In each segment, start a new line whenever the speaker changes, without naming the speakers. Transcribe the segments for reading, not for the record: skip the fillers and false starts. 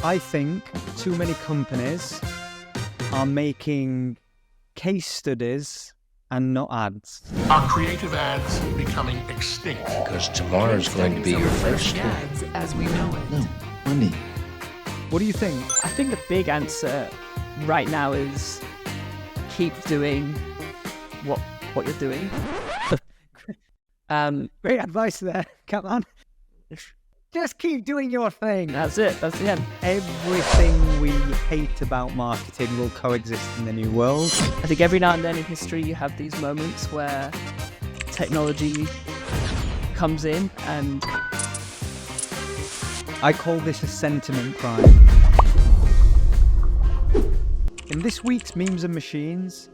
I think too many companies are making case studies and not ads.
Are creative ads becoming extinct?
Because tomorrow's going to be your first day.
Ads as we know it.
No, money.
What do you think?
I think the big answer right now is keep doing what you're doing.
Great advice there, Catman. Just keep doing your thing.
That's it. That's the end.
Everything we hate about marketing will coexist in the new world.
I think every now and then in history you have these moments where technology comes in and...
I call this a sentiment crime. In this week's Memes and Machines,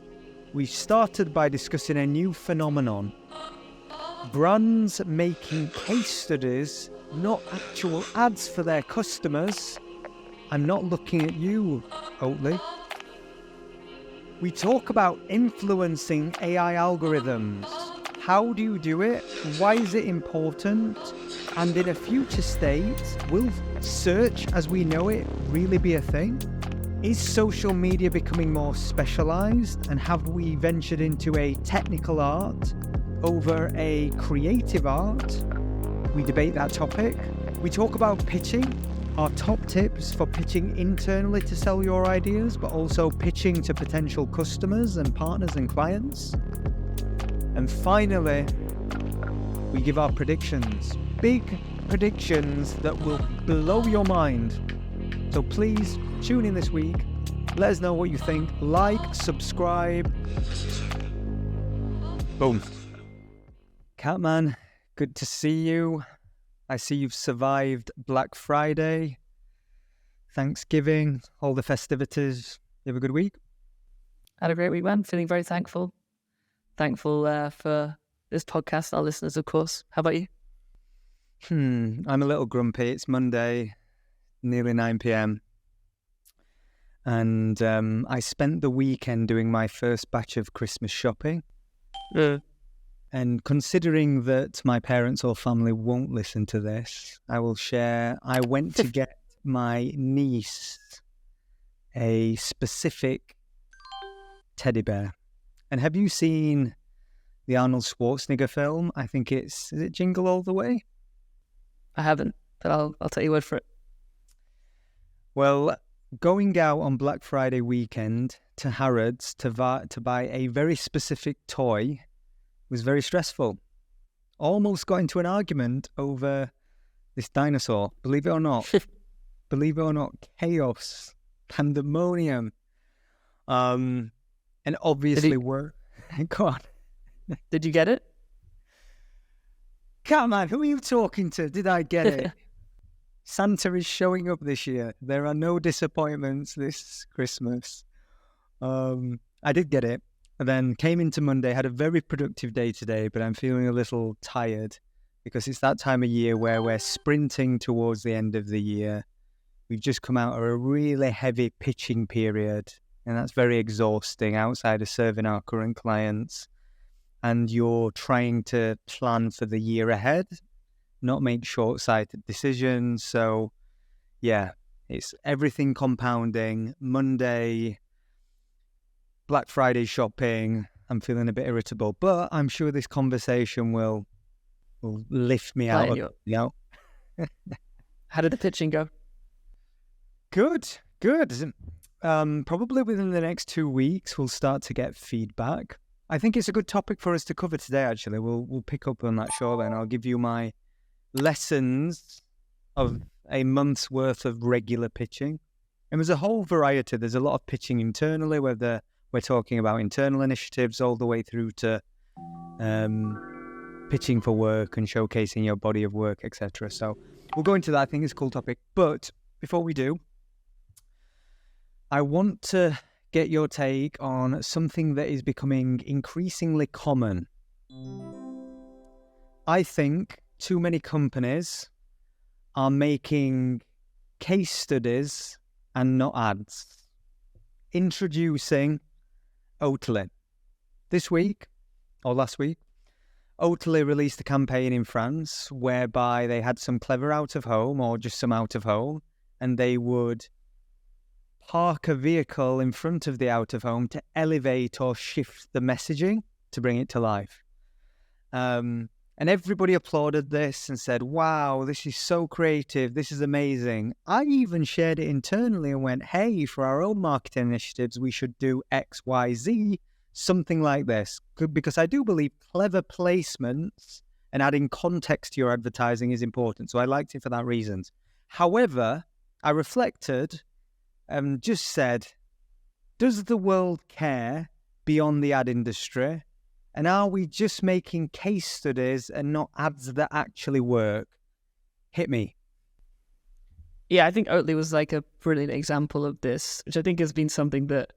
we started by discussing a new phenomenon. Brands making case studies, not actual ads for their customers. I'm not looking at you, Oatly. We talk about influencing AI algorithms. How do you do it? Why is it important? And in a future state, will search as we know it really be a thing? Is social media becoming more specialised? And have we ventured into a technical art over a creative art? We debate that topic. We talk about pitching, our top tips for pitching internally to sell your ideas, but also pitching to potential customers and partners and clients. And finally, we give our predictions. Big predictions that will blow your mind. So please tune in this week. Let us know what you think. Like, subscribe. Boom. Catman, good to see you. I see you've survived Black Friday, Thanksgiving, all the festivities. You have a good week?
Had a great week, man. Feeling very thankful. Thankful for this podcast, our listeners, of course. How about you?
I'm a little grumpy. It's Monday, nearly 9 p.m. And I spent the weekend doing my first batch of Christmas shopping. And considering that my parents or family won't listen to this, I will share. I went to get my niece a specific teddy bear. And have you seen the Arnold Schwarzenegger film? I think is it Jingle All the Way?
I haven't, but I'll take your word for it.
Well, going out on Black Friday weekend to Harrods to buy a very specific toy was very stressful. Almost got into an argument over this dinosaur. Believe it or not. Believe it or not, chaos, pandemonium. And obviously we're... Go on.
Did you get it?
Catman, who are you talking to? Did I get it? Santa is showing up this year. There are no disappointments this Christmas. I did get it. And then came into Monday, had a very productive day today, but I'm feeling a little tired because it's that time of year where we're sprinting towards the end of the year. We've just come out of a really heavy pitching period, and that's very exhausting outside of serving our current clients. And you're trying to plan for the year ahead, not make short-sighted decisions. So, yeah, it's everything compounding. Monday, Black Friday shopping. I'm feeling a bit irritable, but I'm sure this conversation will lift me out.
How did the pitching go?
Good. Probably within the next 2 weeks, we'll start to get feedback. I think it's a good topic for us to cover today, actually. We'll pick up on that shortly, and I'll give you my lessons of a month's worth of regular pitching. And there's a whole variety. There's a lot of pitching internally, whether we're talking about internal initiatives all the way through to pitching for work and showcasing your body of work, etc. So we'll go into that. I think it's a cool topic. But before we do, I want to get your take on something that is becoming increasingly common. I think too many companies are making case studies and not ads. Introducing Oatly. This week, or last week, Oatly released a campaign in France whereby they had some clever out of home or just some out of home and they would park a vehicle in front of the out of home to elevate or shift the messaging to bring it to life. And everybody applauded this and said, wow, this is so creative. This is amazing. I even shared it internally and went, hey, for our own marketing initiatives, we should do X, Y, Z, something like this. Because I do believe clever placements and adding context to your advertising is important. So I liked it for that reason. However, I reflected and just said, does the world care beyond the ad industry? And are we just making case studies and not ads that actually work? Hit me.
Yeah, I think Oatly was like a brilliant example of this, which I think has been something that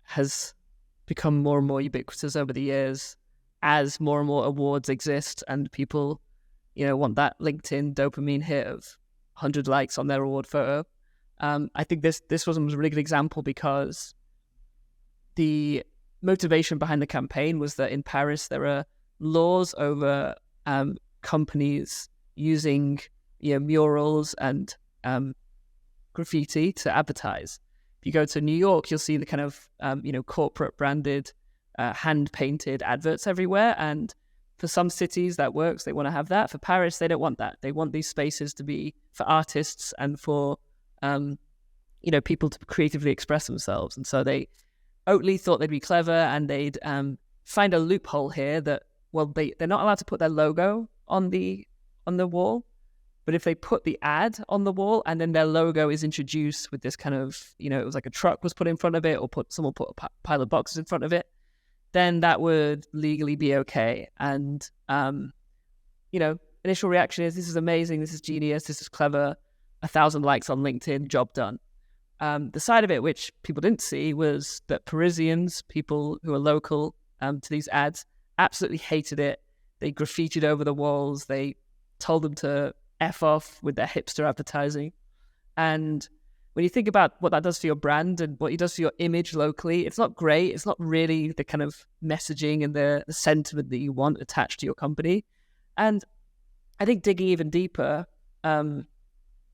has become more and more ubiquitous over the years as more and more awards exist and people, want that LinkedIn dopamine hit of 100 likes on their award photo. I think this was a really good example because the motivation behind the campaign was that in Paris there are laws over companies using murals and graffiti to advertise. If you go to New York, you'll see the kind of corporate branded hand painted adverts everywhere, and for some cities that works, they want to have that. For Paris, they don't want that. They want these spaces to be for artists and for people to creatively express themselves. And so Oatly thought they'd be clever and they'd find a loophole here that, they're not allowed to put their logo on the wall, but if they put the ad on the wall and then their logo is introduced with this kind of, it was like a truck was put in front of it or someone put a pile of boxes in front of it, then that would legally be okay. And, initial reaction is, this is amazing, this is genius, this is clever, 1,000 likes on LinkedIn, job done. The side of it, which people didn't see, was that Parisians, people who are local to these ads, absolutely hated it. They graffitied over the walls. They told them to F off with their hipster advertising. And when you think about what that does for your brand and what it does for your image locally, it's not great. It's not really the kind of messaging and the sentiment that you want attached to your company. And I think digging even deeper,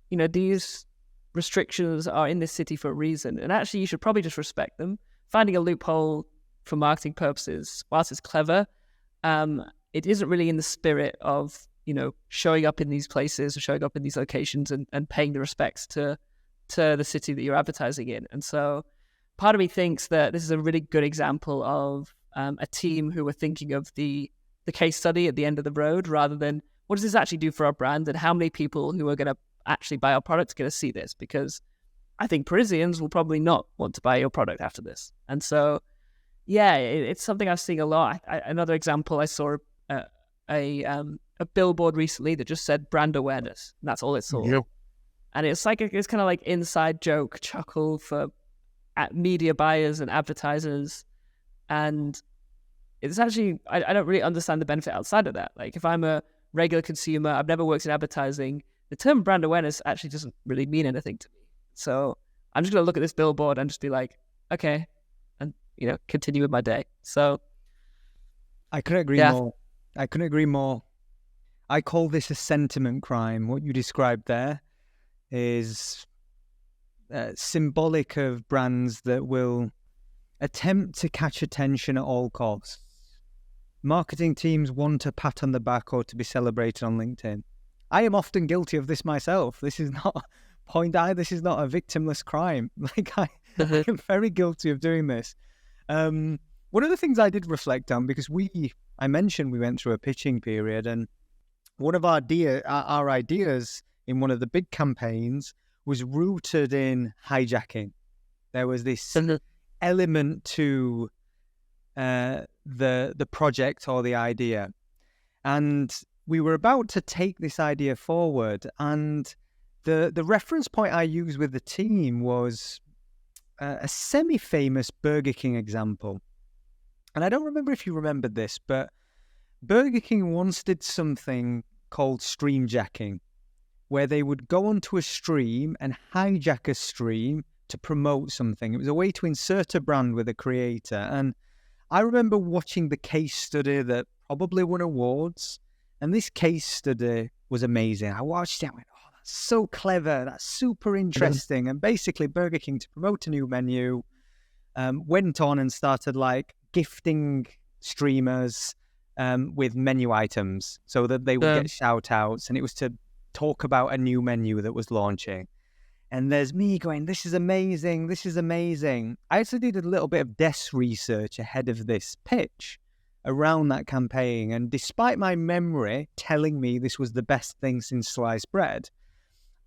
these restrictions are in this city for a reason, and actually you should probably just respect them. Finding a loophole for marketing purposes, whilst it's clever, it isn't really in the spirit of showing up in these places or showing up in these locations and paying the respects to the city that you're advertising in. And so part of me thinks that this is a really good example of a team who were thinking of the case study at the end of the road rather than what does this actually do for our brand and how many people who are going to actually buy our product are going to see this, because I think Parisians will probably not want to buy your product after this. And so, yeah, it's something I've seen a lot. Another example, I saw a billboard recently that just said brand awareness, and that's all it saw.
Yep.
And it's kind of like inside joke chuckle for media buyers and advertisers. And it's actually, I don't really understand the benefit outside of that. Like if I'm a regular consumer, I've never worked in advertising, the term brand awareness actually doesn't really mean anything to me. So I'm just going to look at this billboard and just be like, okay, and, continue with my day. So
I couldn't agree more. I call this a sentiment crime. What you described there is symbolic of brands that will attempt to catch attention at all costs. Marketing teams want a pat on the back or to be celebrated on LinkedIn. I am often guilty of this myself. This is not this is not a victimless crime. I am very guilty of doing this. One of the things I did reflect on, because I mentioned we went through a pitching period, and one of our ideas in one of the big campaigns was rooted in hijacking. There was this element to the project or the idea, and we were about to take this idea forward, and the reference point I used with the team was a semi-famous Burger King example. And I don't remember if you remembered this, but Burger King once did something called streamjacking, where they would go onto a stream and hijack a stream to promote something. It was a way to insert a brand with a creator. And I remember watching the case study that probably won awards. And this case study was amazing. I watched it and went, oh, that's so clever. That's super interesting. And basically, Burger King, to promote a new menu, went on and started like gifting streamers with menu items so that they would get shout outs. And it was to talk about a new menu that was launching. And there's me going, this is amazing. This is amazing. I actually did a little bit of desk research ahead of this pitch around that campaign. And despite my memory telling me this was the best thing since sliced bread,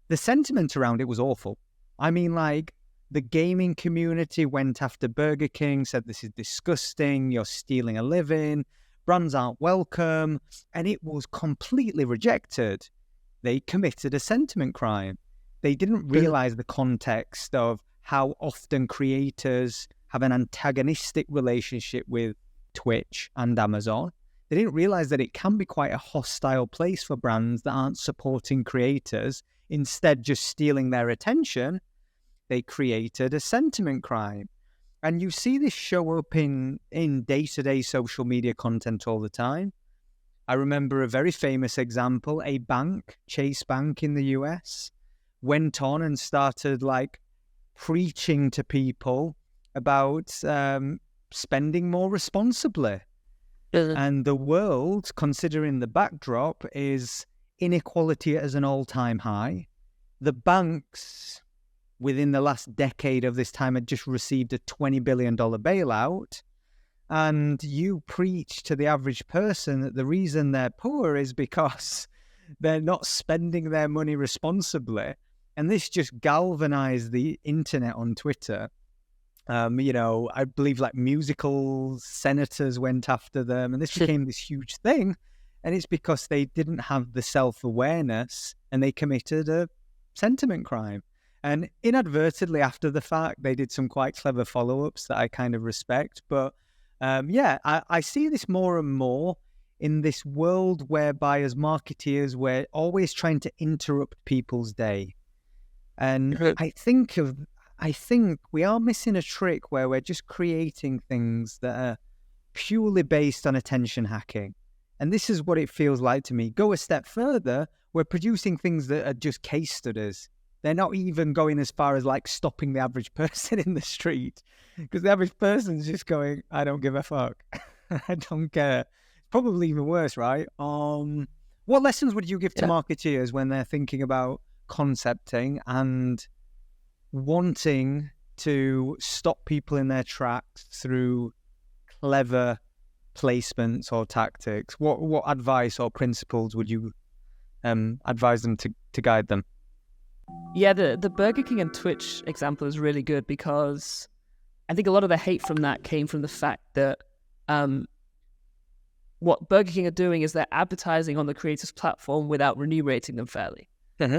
the sentiment around it was awful. I mean, like, the gaming community went after Burger King, said this is disgusting, you're stealing a living, brands aren't welcome, and it was completely rejected. They committed a sentiment crime. They didn't realize the context of how often creators have an antagonistic relationship with Twitch and Amazon. They didn't realize that it can be quite a hostile place for brands that aren't supporting creators, instead just stealing their attention. They created a sentiment crime. And you see this show up in day-to-day social media content all the time. I remember a very famous example, a bank, Chase Bank in the US, went on and started like preaching to people about spending more responsibly. And the world, considering the backdrop, is inequality at an all-time high. The banks, within the last decade of this time, had just received a $20 billion bailout. And you preach to the average person that the reason they're poor is because they're not spending their money responsibly. And this just galvanized the internet on Twitter. I believe like musical senators went after them, and this became this huge thing. And it's because they didn't have the self-awareness and they committed a sentiment crime. And inadvertently, after the fact, they did some quite clever follow-ups that I kind of respect. But I see this more and more in this world whereby as marketeers, we're always trying to interrupt people's day. And I think we are missing a trick where we're just creating things that are purely based on attention hacking. And this is what it feels like to me. Go a step further, we're producing things that are just case studies. They're not even going as far as like stopping the average person in the street, because the average person's just going, I don't give a fuck. I don't care. Probably even worse, right? What lessons would you give to marketeers when they're thinking about concepting and wanting to stop people in their tracks through clever placements or tactics? What advice or principles would you advise them to guide them?
Yeah, the Burger King and Twitch example is really good because I think a lot of the hate from that came from the fact that what Burger King are doing is they're advertising on the creators' platform without remunerating them fairly.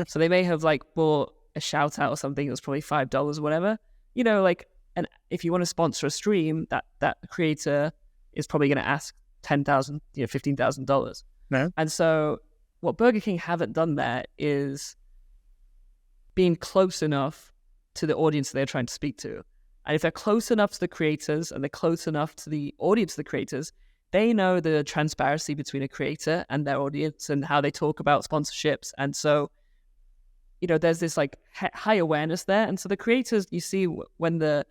So they may have like bought a shout out or something that was probably $5 or whatever. And if you want to sponsor a stream, that creator is probably going to ask $10,000, $15,000.
No.
And so what Burger King haven't done there is being close enough to the audience they're trying to speak to. And if they're close enough to the creators and they're close enough to the audience of the creators, they know the transparency between a creator and their audience and how they talk about sponsorships. And so, there's this like high awareness there. And so the creators, you see when the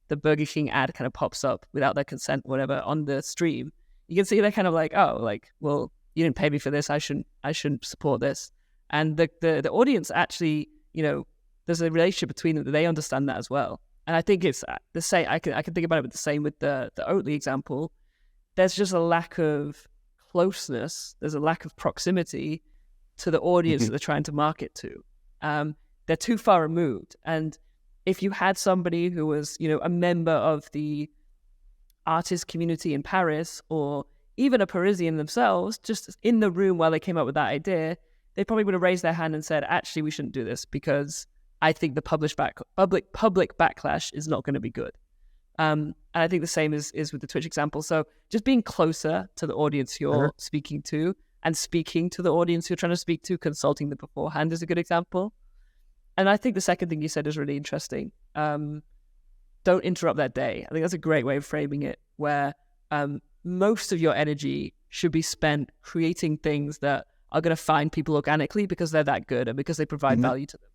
Burger King ad kind of pops up without their consent, whatever, on the stream, you can see they're kind of like, oh, like, well, you didn't pay me for this. I shouldn't support this. And the audience actually, there's a relationship between them that they understand that as well. And I think it's the same. I can think about it the same with the Oatly example. There's just a lack of closeness. There's a lack of proximity to the audience that they're trying to market to. They're too far removed. And if you had somebody who was, a member of the artist community in Paris, or even a Parisian themselves, just in the room while they came up with that idea, they probably would have raised their hand and said, actually, we shouldn't do this because I think the public backlash is not going to be good. And I think the same is with the Twitch example. So just being closer to the audience you're speaking to and speaking to the audience you're trying to speak to, consulting them beforehand is a good example. And I think the second thing you said is really interesting. Don't interrupt their day. I think that's a great way of framing it, where most of your energy should be spent creating things that are going to find people organically because they're that good and because they provide value to them.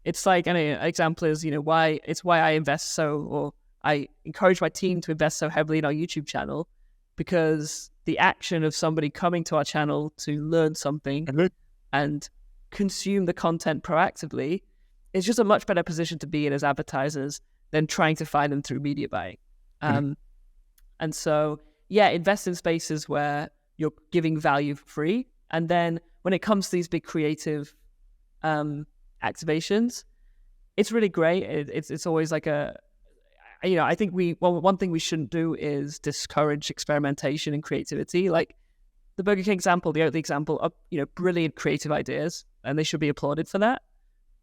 It's like an example is, why I invest or I encourage my team to invest so heavily in our YouTube channel, because the action of somebody coming to our channel to learn something and consume the content proactively is just a much better position to be in as advertisers than trying to find them through media buying. And so, invest in spaces where you're giving value for free. And then when it comes to these big creative activations, it's really great. It's always like I think one thing we shouldn't do is discourage experimentation and creativity. Like the Burger King example, the Oatly example, are brilliant creative ideas, and they should be applauded for that.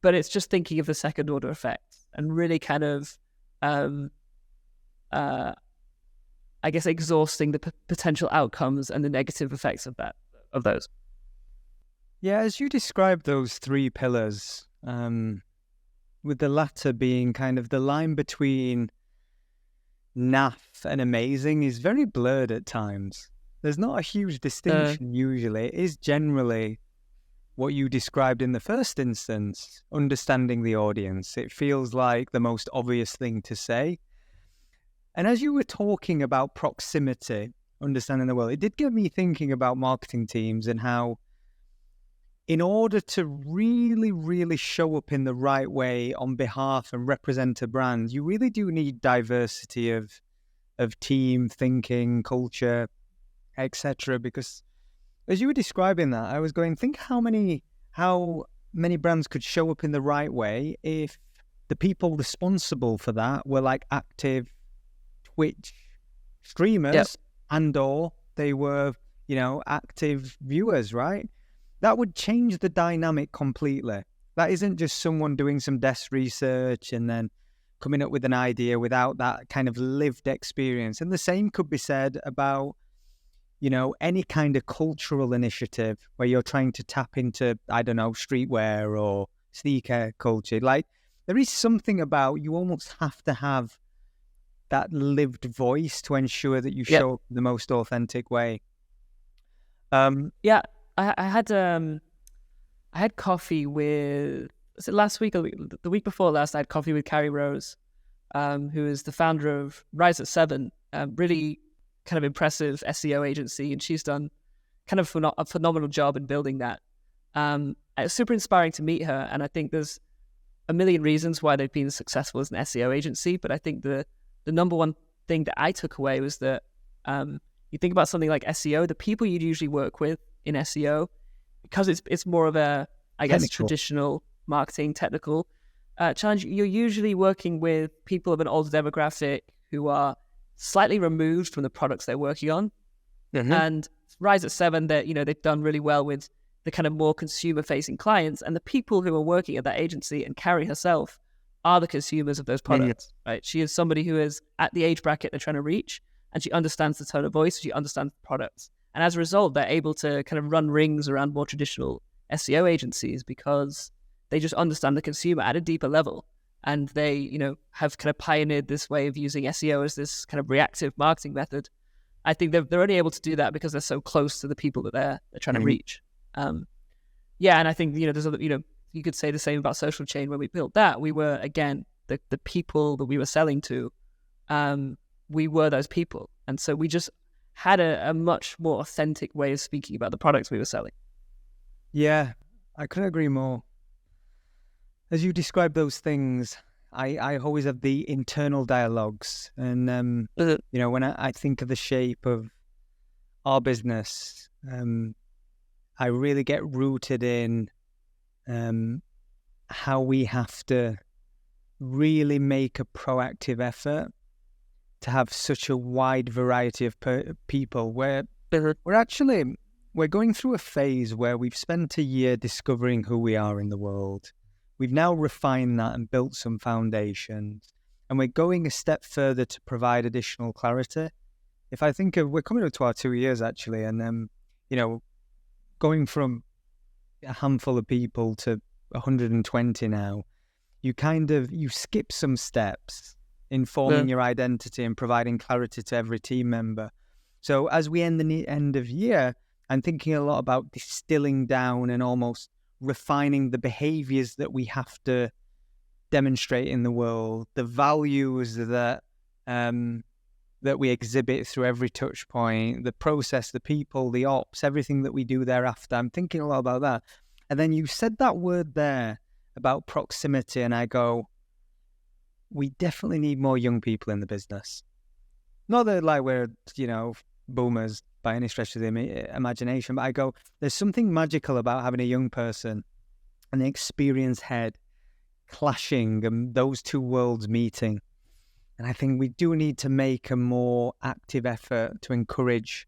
But it's just thinking of the second order effects and really kind of, I guess, exhausting the potential outcomes and the negative effects of those.
Yeah, as you described those three pillars, with the latter being kind of the line between naff and amazing is very blurred at times. There's not a huge distinction usually. It is generally what you described in the first instance, understanding the audience. It feels like the most obvious thing to say. And as you were talking about proximity, understanding the world, it did get me thinking about marketing teams and how in order to really, really show up in the right way on behalf and represent a brand, you really do need diversity of team thinking, culture, etc. Because as you were describing that, I was going, think how many brands could show up in the right way if the people responsible for that were like active Twitch streamers and/or they were, active viewers, right? That would change the dynamic completely. That isn't just someone doing some desk research and then coming up with an idea without that kind of lived experience. And the same could be said about, any kind of cultural initiative where you're trying to tap into, I don't know, streetwear or sneaker culture. Like, there is something about, you almost have to have that lived voice to ensure that you show up the most authentic way.
I had coffee with, was it last week or the week before last? I had coffee with Carrie Rose, who is the founder of Rise at 7, really kind of impressive SEO agency, and she's done kind of a phenomenal job in building that. It's super inspiring to meet her, and I think there's a million reasons why they've been successful as an SEO agency, but I think the number one thing that I took away was that you think about something like SEO, the people you'd usually work with in SEO, because it's more of a, I guess, traditional marketing, technical challenge, you're usually working with people of an older demographic who are slightly removed from the products they're working on. And Rise at 7, that they've done really well with the kind of more consumer-facing clients, and the people who are working at that agency, and Carrie herself, are the consumers of those products. Right? She is somebody who is at the age bracket they're trying to reach, and she understands the tone of voice, she understands the products. And as a result, they're able to kind of run rings around more traditional SEO agencies because they just understand the consumer at a deeper level. And they, have kind of pioneered this way of using SEO as this kind of reactive marketing method. I think they're only able to do that because they're so close to the people that they're trying to reach. And I think, there's other, you could say the same about Social Chain. When we built that, we were, again, the people that we were selling to, we were those people. And so we just had a much more authentic way of speaking about the products we were selling. Yeah,
I couldn't agree more. As you describe those things, I always have the internal dialogues. And, when I think of the shape of our business, I really get rooted in how we have to really make a proactive effort to have such a wide variety of people. We're going through a phase where we've spent a year discovering who we are in the world. We've now refined that and built some foundations, and we're going a step further to provide additional clarity. If I think of, we're coming up to our 2 years actually, and going from a handful of people to 120 now, you skip some steps in forming your identity and providing clarity to every team member. So as we end the end of year, I'm thinking a lot about distilling down and almost refining the behaviors that we have to demonstrate in the world, the values that that we exhibit through every touch point, the process, the people, the ops, everything that we do thereafter. I'm thinking a lot about that. And then you said that word there about proximity, and I go, we definitely need more young people in the business. Not that like we're, boomers by any stretch of the imagination, but I go, there's something magical about having a young person, an experienced head, clashing and those two worlds meeting. And I think we do need to make a more active effort to encourage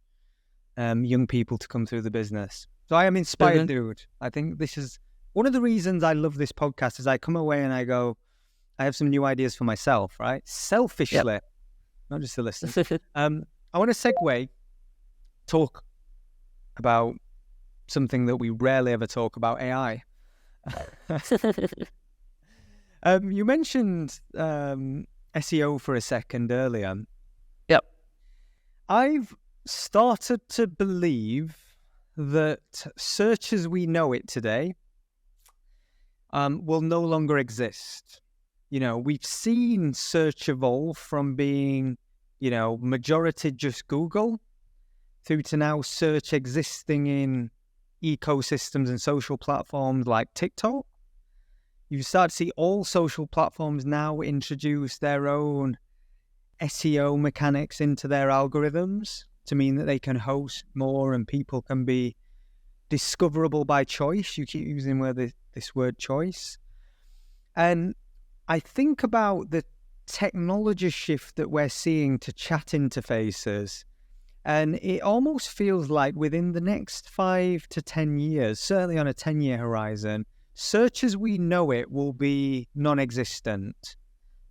young people to come through the business. So I am inspired, dude. I think this is one of the reasons I love this podcast is I come away and I go, I have some new ideas for myself, right? Selfishly, not just the listeners. I want to segue, talk about something that we rarely ever talk about, AI. You mentioned SEO for a second earlier.
Yep.
I've started to believe that search as we know it today will no longer exist. We've seen search evolve from being, majority just Google through to now search existing in ecosystems and social platforms like TikTok. You start to see all social platforms now introduce their own SEO mechanics into their algorithms to mean that they can host more and people can be discoverable by choice. You keep using this word choice. And I think about the technology shift that we're seeing to chat interfaces. And it almost feels like within the next 5 to 10 years, certainly on a 10-year horizon, search as we know it will be non-existent.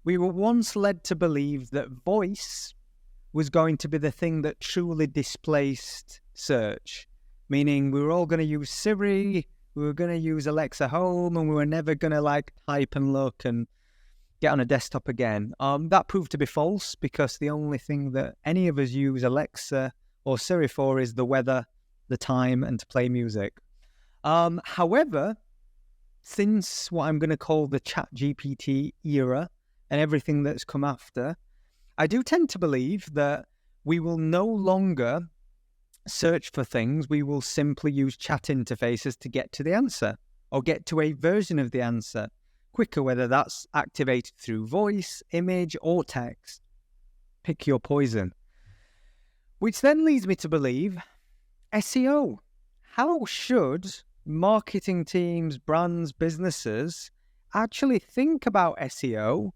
We were once led to believe that voice was going to be the thing that truly displaced search, meaning we were all going to use Siri, we were going to use Alexa Home, and we were never going to type and look and get on a desktop again. That proved to be false because the only thing that any of us use Alexa or Siri for is the weather, the time, and to play music. However, since what I'm going to call the ChatGPT era and everything that's come after, I do tend to believe that we will no longer search for things. We will simply use chat interfaces to get to the answer or get to a version of the answer quicker, whether that's activated through voice, image, or text. Pick your poison. Which then leads me to believe SEO. How should marketing teams, brands, businesses actually think about SEO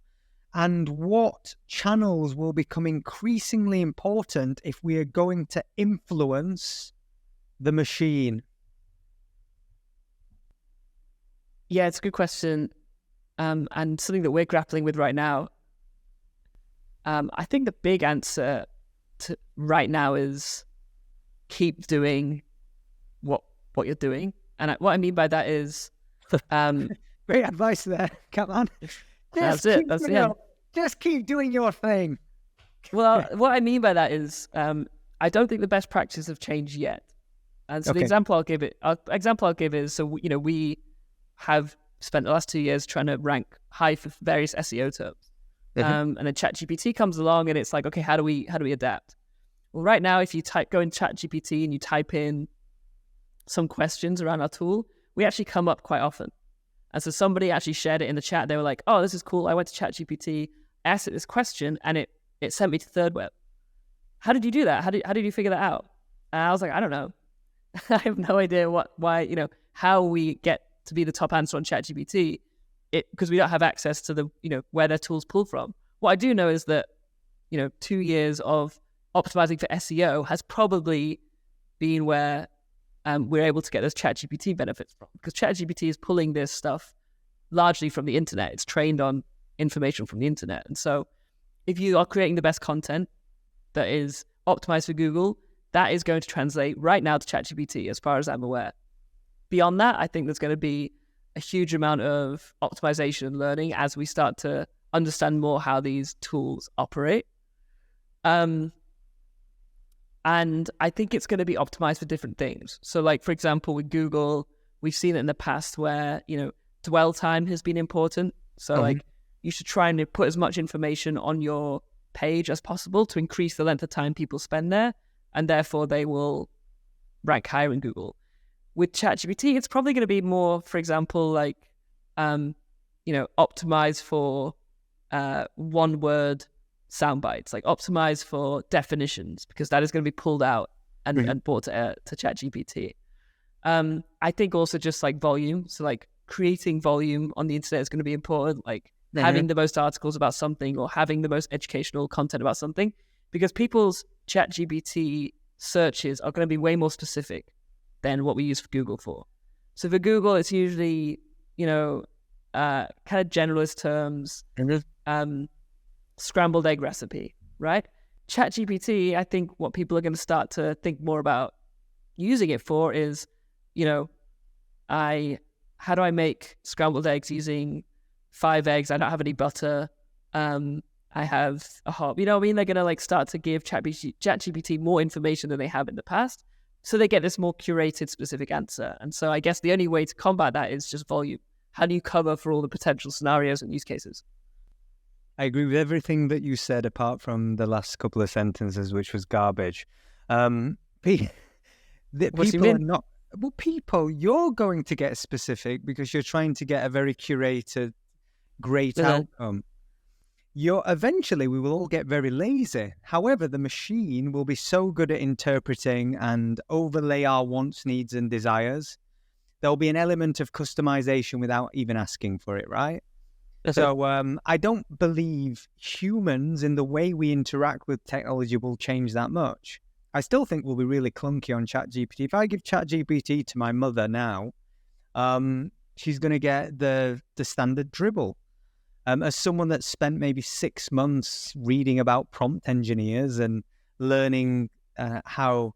and what channels will become increasingly important if we are going to influence the machine?
Yeah, it's a good question. And something that we're grappling with right now. I think the big answer to right now is keep doing what you're doing. And what I mean by that is...
Great advice there. Come on.
That's it. That's the end.
Just keep doing your thing.
Well, what I mean by that is I don't think the best practices have changed yet. And so the example I'll give is, so, we have spent the last 2 years trying to rank high for various SEO terms. And then ChatGPT comes along and it's like, okay, how do we adapt? Well, right now, if you go in ChatGPT and you type in some questions around our tool, we actually come up quite often. And so somebody actually shared it in the chat. They were like, oh, this is cool. I went to ChatGPT, asked it this question, and it sent me to Third Web. How did you do that? How did you figure that out? And I was like, I don't know. I have no idea how we get to be the top answer on ChatGPT, because we don't have access to the, where their tools pull from. What I do know is that, 2 years of optimizing for SEO has probably been where we're able to get those ChatGPT benefits from, because ChatGPT is pulling this stuff largely from the internet. It's trained on information from the internet. And so if you are creating the best content that is optimized for Google, that is going to translate right now to ChatGPT, as far as I'm aware. Beyond that, I think there's going to be a huge amount of optimization and learning as we start to understand more how these tools operate. And I think it's going to be optimized for different things. So like, for example, with Google, we've seen it in the past where, dwell time has been important. So like you should try and put as much information on your page as possible to increase the length of time people spend there. And therefore they will rank higher in Google. With ChatGPT, it's probably going to be more, for example, like, optimize for one word sound bites, like optimize for definitions, because that is going to be pulled out and brought to ChatGPT. I think also just like volume. So like creating volume on the internet is going to be important, like having the most articles about something or having the most educational content about something, because people's ChatGPT searches are going to be way more specific than what we use for Google for. So for Google, it's usually, kind of generalist terms, scrambled egg recipe, right? ChatGPT, I think what people are going to start to think more about using it for is, how do I make scrambled eggs using 5 eggs? I don't have any butter. I have a hop. They're going to like start to give ChatGPT more information than they have in the past. So they get this more curated, specific answer. And so I guess the only way to combat that is just volume. How do you cover for all the potential scenarios and use cases?
I agree with everything that you said, apart from the last couple of sentences, which was garbage. People are not... Well, you're going to get specific because you're trying to get a very curated, great outcome. Eventually we will all get very lazy. However, the machine will be so good at interpreting and overlay our wants, needs, and desires. There'll be an element of customization without even asking for it, right? So I don't believe humans in the way we interact with technology will change that much. I still think we'll be really clunky on ChatGPT. If I give ChatGPT to my mother now, she's going to get the standard dribble. As someone that's spent maybe 6 months reading about prompt engineers and learning how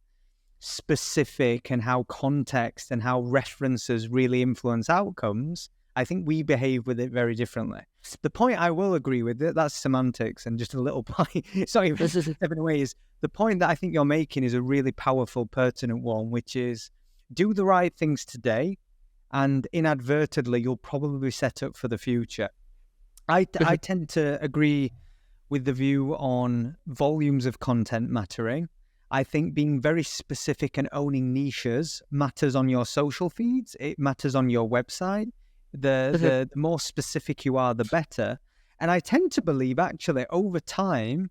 specific and how context and how references really influence outcomes, I think we behave with it very differently. The point I will agree with, that's semantics and just a little point. Sorry, this is stepping away. Is the point that I think you're making is a really powerful, pertinent one, which is do the right things today, and inadvertently you'll probably be set up for the future. I tend to agree with the view on volumes of content mattering. I think being very specific and owning niches matters on your social feeds. It matters on your website. The more specific you are, the better. And I tend to believe, actually, over time,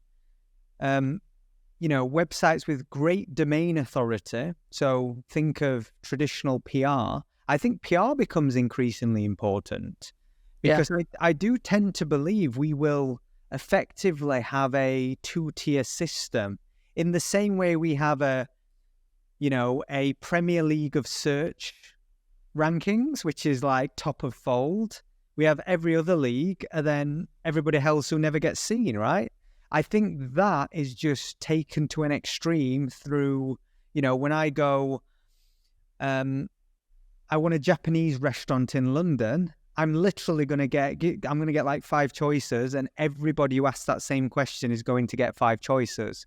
websites with great domain authority, so think of traditional PR, I think PR becomes increasingly important. Because I do tend to believe we will effectively have a 2-tier system in the same way we have a Premier League of search rankings, which is like top of fold. We have every other league and then everybody else who never gets seen, right? I think that is just taken to an extreme through, when I go, I want a Japanese restaurant in London, I'm literally going to get like 5 choices, and everybody who asks that same question is going to get 5 choices.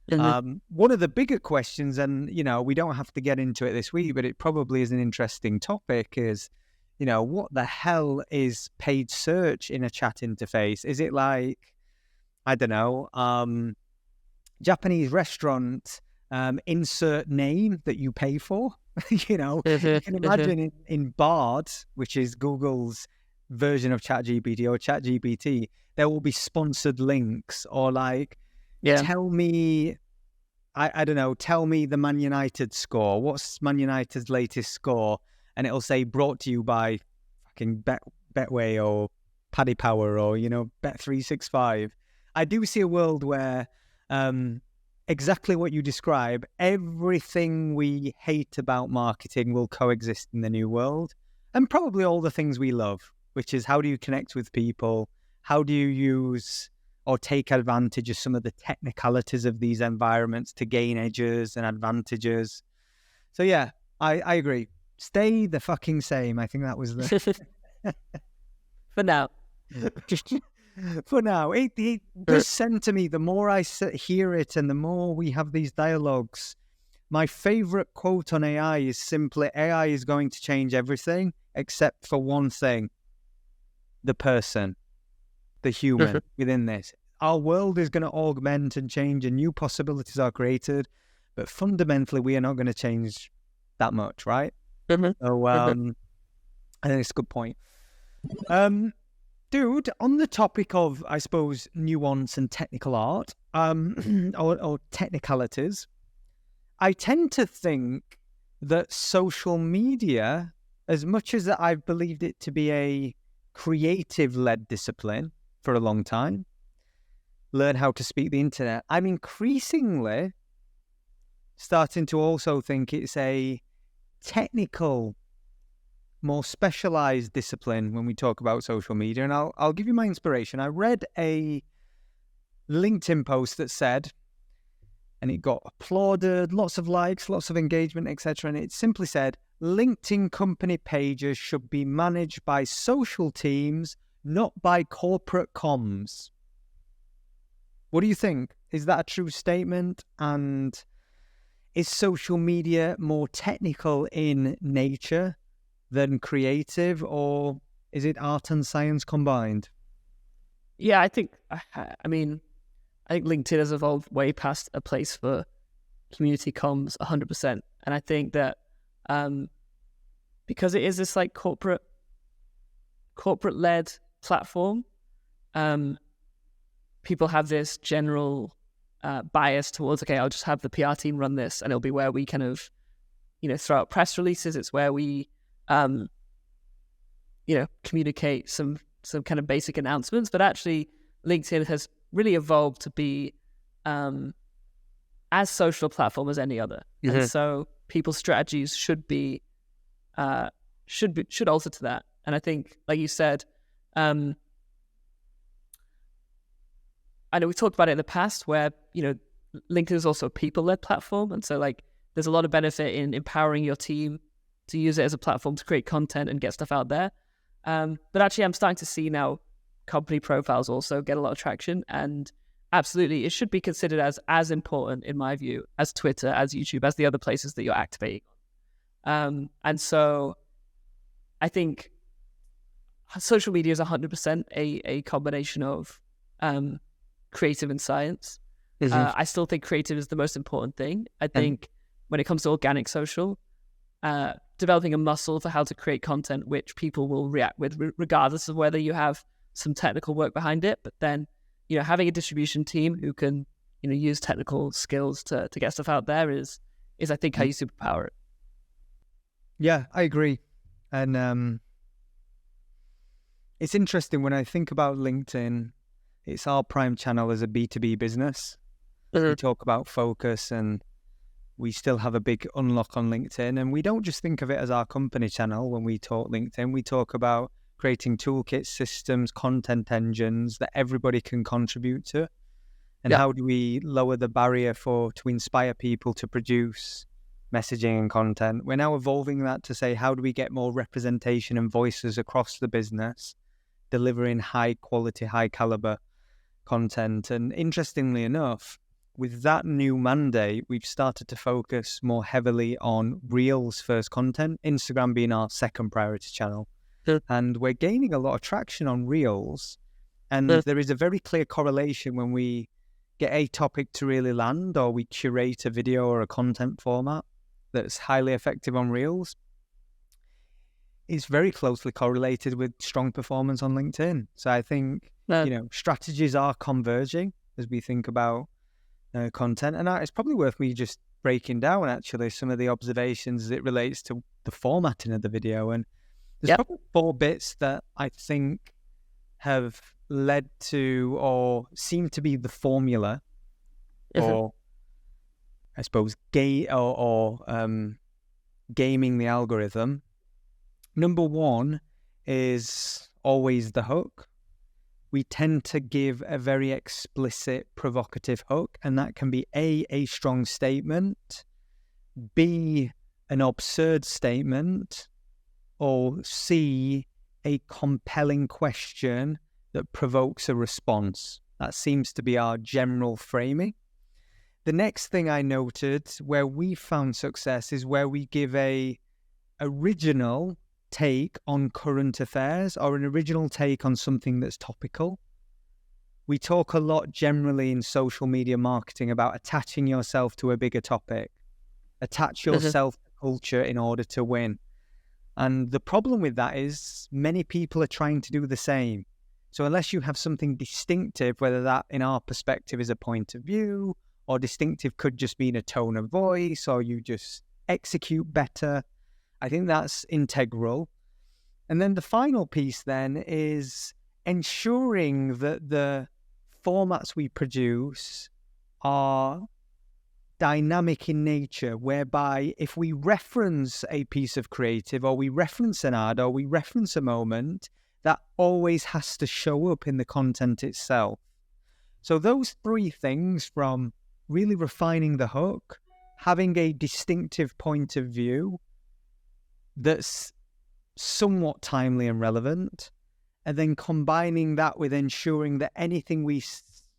One of the bigger questions, and we don't have to get into it this week, but it probably is an interesting topic, is what the hell is paid search in a chat interface? Is it like, I don't know, Japanese restaurant, insert name that you pay for? You can imagine in Bard, which is Google's version of ChatGPT or ChatGPT, there will be sponsored links or like, tell me, I don't know, tell me the Man United score. What's Man United's latest score? And it'll say brought to you by fucking Betway or Paddy Power or, Bet365. I do see a world where exactly what you describe, everything we hate about marketing will coexist in the new world, and probably all the things we love, which is how do you connect with people? How do you use or take advantage of some of the technicalities of these environments to gain edges and advantages? So yeah, I agree. Stay the fucking same. I think that was the...
For now.
For now, it does send to me, the more I hear it and the more we have these dialogues, my favorite quote on AI is simply, AI is going to change everything except for one thing: the person, the human within this. Our world is going to augment and change and new possibilities are created, but fundamentally we are not going to change that much, right? So I think it's a good point. Dude, on the topic of, I suppose, nuance and technical art, or technicalities, I tend to think that social media, as much as I've believed it to be a creative-led discipline for a long time, learn how to speak the internet, I'm increasingly starting to also think it's a technical, more specialised discipline when we talk about social media. And I'll give you my inspiration. I read a LinkedIn post that said, and it got applauded, lots of likes, lots of engagement, etc. And it simply said, LinkedIn company pages should be managed by social teams, not by corporate comms. What do you think? Is that a true statement? And is social media more technical in nature than creative, or is it art and science combined?
Yeah, I think LinkedIn has evolved way past a place for community comms 100%. And I think that because it is this like corporate-led platform, people have this general bias towards, okay, I'll just have the PR team run this and it'll be where we kind of, throw out press releases. It's where we, communicate some kind of basic announcements. But actually, LinkedIn has really evolved to be as social a platform as any other. Mm-hmm. And so people's strategies should alter to that. And I think, like you said, I know we talked about it in the past where, LinkedIn is also a people-led platform. And so there's a lot of benefit in empowering your team to use it as a platform to create content and get stuff out there. But actually, I'm starting to see now company profiles also get a lot of traction. And absolutely, it should be considered as important, in my view, as Twitter, as YouTube, as the other places that you're activating. And so I think social media is 100% a combination of creative and science. Mm-hmm. I still think creative is the most important thing. I think when it comes to organic social, developing a muscle for how to create content which people will react with, regardless of whether you have some technical work behind it. But then, having a distribution team who can, use technical skills to get stuff out there is I think how you superpower it.
Yeah, I agree. And it's interesting when I think about LinkedIn, it's our prime channel as a B2B business. Mm-hmm. We talk about focus and we still have a big unlock on LinkedIn. And we don't just think of it as our company channel when we talk LinkedIn. We talk about creating toolkits, systems, content engines that everybody can contribute to. And how do we lower the barrier to inspire people to produce messaging and content? We're now evolving that to say, how do we get more representation and voices across the business, delivering high quality, high caliber content? And interestingly enough, with that new mandate, we've started to focus more heavily on Reels first content, Instagram being our second priority channel. And we're gaining a lot of traction on Reels. And there is a very clear correlation when we get a topic to really land, or we curate a video or a content format that's highly effective on Reels. It's very closely correlated with strong performance on LinkedIn. So I think, strategies are converging as we think about content. And it's probably worth me just breaking down, actually, some of the observations as it relates to the formatting of the video. And there's probably 4 bits that I think have led to, or seem to be the formula, or I suppose gaming the algorithm. Number 1 is always the hook. We tend to give a very explicit, provocative hook, and that can be A, strong statement, B, an absurd statement, or C, a compelling question that provokes a response. That seems to be our general framing. The next thing I noted where we found success is where we give a original take on current affairs or an original take on something that's topical. We talk a lot generally in social media marketing about attaching yourself to a bigger topic. Attach yourself to culture in order to win. And the problem with that is many people are trying to do the same. So unless you have something distinctive, whether that in our perspective is a point of view, or distinctive could just mean a tone of voice, or you just execute better, I think that's integral. And then the final piece then is ensuring that the formats we produce are dynamic in nature, whereby if we reference a piece of creative or we reference an ad or we reference a moment, that always has to show up in the content itself. So those three things, from really refining the hook, having a distinctive point of view that's somewhat timely and relevant, and then combining that with ensuring that anything we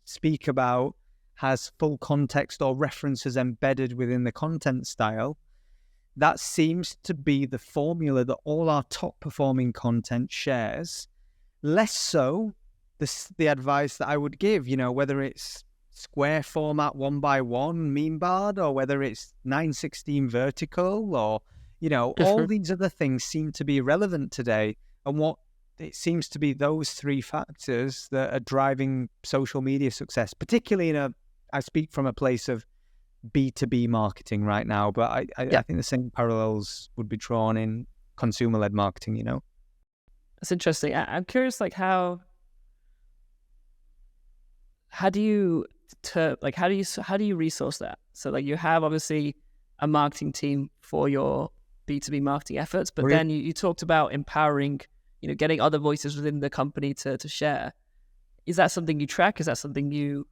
speak about has full context or references embedded within the content style, that seems to be the formula that all our top performing content shares. Less so the advice that I would give, whether it's square format 1x1 meme board, or whether it's 9:16 vertical, or all these other things seem to be relevant today. And what it seems to be those three factors that are driving social media success, particularly I speak from a place of B2B marketing right now, but I think the same parallels would be drawn in consumer-led marketing,
That's interesting. I'm curious, how do you resource that? So you have obviously a marketing team for your B2B marketing efforts, but then you talked about empowering, getting other voices within the company to share. Is that something you track? Is that something